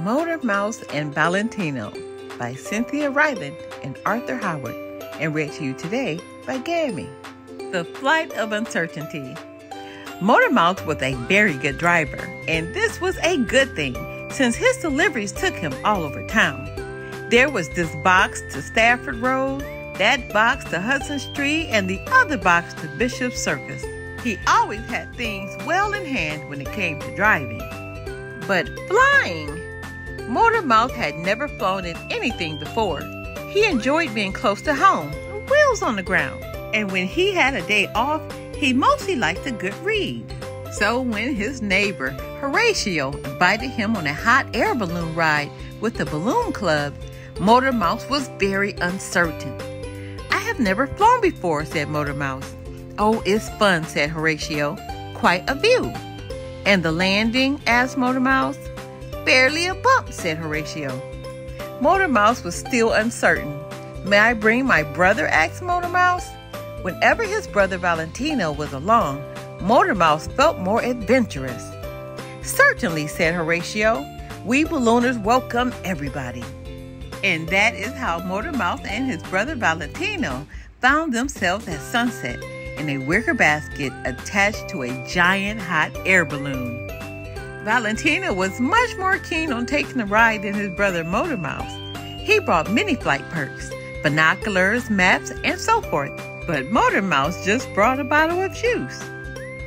Motor Mouse and Valentino by Cynthia Ryland and Arthur Howard, and read to you today by Gammy. The Flight of Uncertainty. Motor Mouse was a very good driver, and this was a good thing since his deliveries took him all over town. There was this box to Stafford Road, that box to Hudson Street, and the other box to Bishop Circus. He always had things well in hand when it came to driving. But flying! Motor Mouse had never flown in anything before. He enjoyed being close to home, wheels on the ground. And when he had a day off, he mostly liked a good read. So when his neighbor, Horatio, invited him on a hot air balloon ride with the Balloon Club, Motor Mouse was very uncertain. "I have never flown before," said Motor Mouse. "Oh, it's fun," said Horatio. "Quite a view." "And the landing?" asked Motor Mouse. "Barely a bump," said Horatio. Motor Mouse was still uncertain. "May I bring my brother?" asked Motor Mouse. Whenever his brother Valentino was along, Motor Mouse felt more adventurous. "Certainly," said Horatio. "We ballooners welcome everybody." And that is how Motor Mouse and his brother Valentino found themselves at sunset in a wicker basket attached to a giant hot air balloon. Valentino was much more keen on taking a ride than his brother Motor Mouse. He brought many flight perks, binoculars, maps, and so forth. But Motor Mouse just brought a bottle of juice.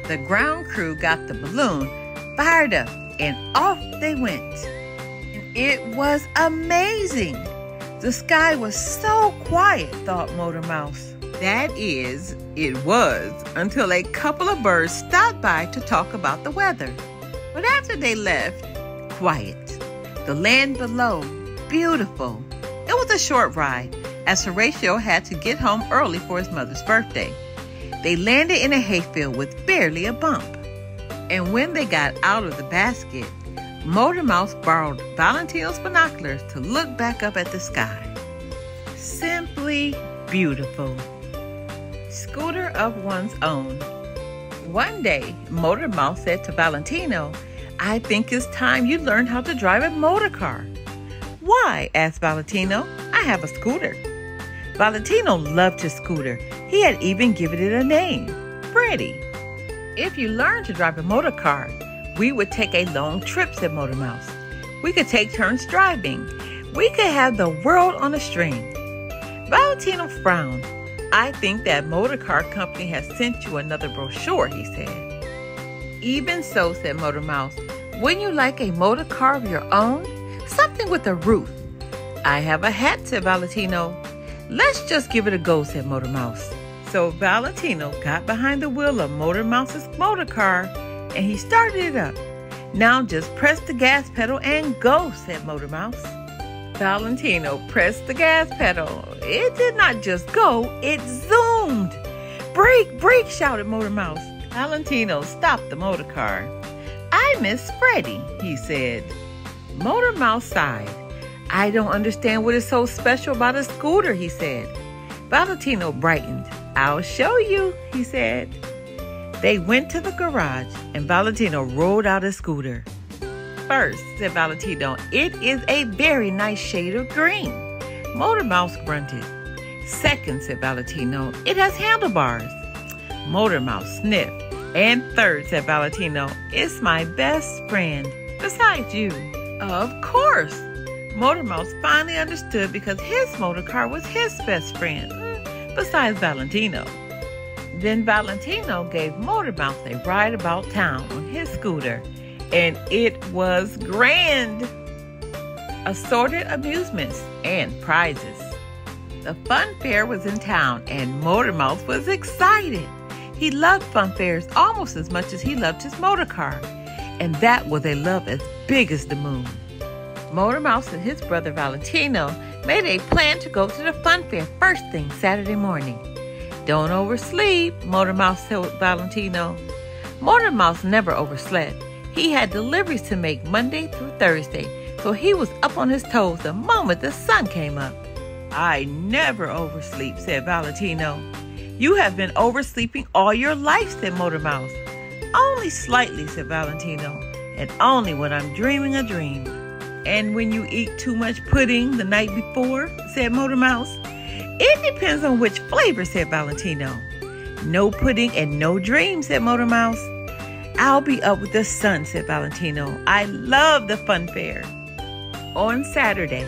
The ground crew got the balloon fired up, and off they went. And it was amazing. The sky was so quiet, thought Motor Mouse. That is, it was, until a couple of birds stopped by to talk about the weather. But after they left, quiet. The land below, beautiful. It was a short ride, as Horatio had to get home early for his mother's birthday. They landed in a hayfield with barely a bump. And when they got out of the basket, Motor Mouse borrowed Valentino's binoculars to look back up at the sky. Simply beautiful. Scooter of one's own. One day, Motor Mouse said to Valentino, "I think it's time you learn how to drive a motor car." "Why?" asked Valentino. "I have a scooter." Valentino loved his scooter. He had even given it a name, Freddie. "If you learn to drive a motor car, we would take a long trip," said Motor Mouse. "We could take turns driving. We could have the world on a string." Valentino frowned. "I think that motor car company has sent you another brochure," he said. "Even so," said Motor Mouse, "wouldn't you like a motor car of your own? Something with a roof." "I have a hat," said Valentino. "Let's just give it a go," said Motor Mouse. So Valentino got behind the wheel of Motor Mouse's motor car, and he started it up. "Now just press the gas pedal and go," said Motor Mouse. Valentino pressed the gas pedal. It did not just go, it zoomed. "Brake, brake," shouted Motor Mouse. Valentino stopped the motor car. "I miss Freddie," he said. Motor Mouse sighed. "I don't understand what is so special about a scooter," he said. Valentino brightened. "I'll show you," he said. They went to the garage, and Valentino rolled out his scooter. "First," said Valentino, "it is a very nice shade of green." Motor Mouse grunted. "Second," said Valentino, "it has handlebars." Motor Mouse sniffed. "And third," said Valentino, "it's my best friend, besides you." Of course! Motor Mouse finally understood because his motor car was his best friend, besides Valentino. Then Valentino gave Motor Mouse a ride about town on his scooter, and it was grand. Assorted amusements and prizes. The fun fair was in town, and Motor Mouse was excited. He loved fun fairs almost as much as he loved his motor car, and that was a love as big as the moon. Motor Mouse and his brother Valentino made a plan to go to the fun fair first thing Saturday morning. "Don't oversleep," Motor Mouse told Valentino. Motor Mouse never overslept. He had deliveries to make Monday through Thursday, so he was up on his toes the moment the sun came up. "I never oversleep," said Valentino. "You have been oversleeping all your life," said Motor Mouse. "Only slightly," said Valentino, "and only when I'm dreaming a dream." And when you eat too much pudding the night before, said Motor Mouse. It depends on which flavor, said Valentino. No pudding and no dreams, said Motor Mouse. I'll be up with the sun, said Valentino. I love the fun fair. On Saturday,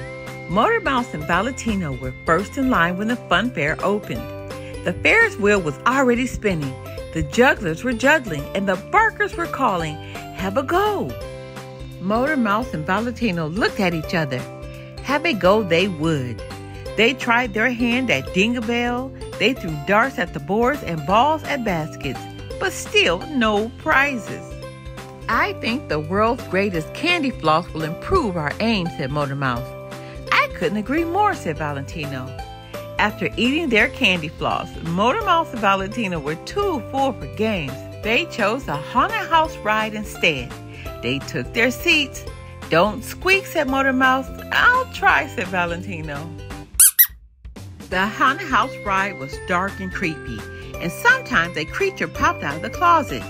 Motor Mouse and Valentino were first in line when the fun fair opened. The Ferris wheel was already spinning, the jugglers were juggling, and the barkers were calling, "Have a go!" Motor Mouse and Valentino looked at each other. Have a go they would. They tried their hand at ding-a-bell, they threw darts at the boards and balls at baskets, but still no prizes. I think the world's greatest candy floss will improve our aim, said Motor Mouse. I couldn't agree more, said Valentino. After eating their candy floss, Motor Mouse and Valentino were too full for games. They chose a haunted house ride instead. They took their seats. Don't squeak, said Motor Mouse. I'll try, said Valentino. The haunted house ride was dark and creepy, and sometimes a creature popped out of the closet.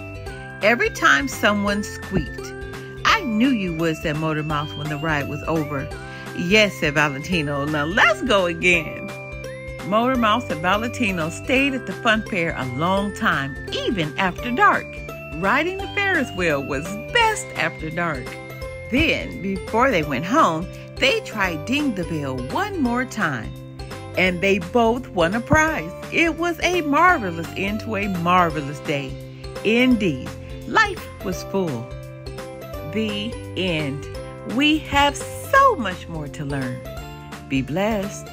Every time someone squeaked. I knew you would, said Motor Mouse when the ride was over. Yes, said Valentino. Now let's go again. Motor Mouse and Valentino stayed at the fun fair a long time, even after dark. Riding the Ferris wheel was best after dark. Then, before they went home, they tried Ding the Bell one more time. And they both won a prize. It was a marvelous end to a marvelous day. Indeed, life was full. The end. We have so much more to learn. Be blessed.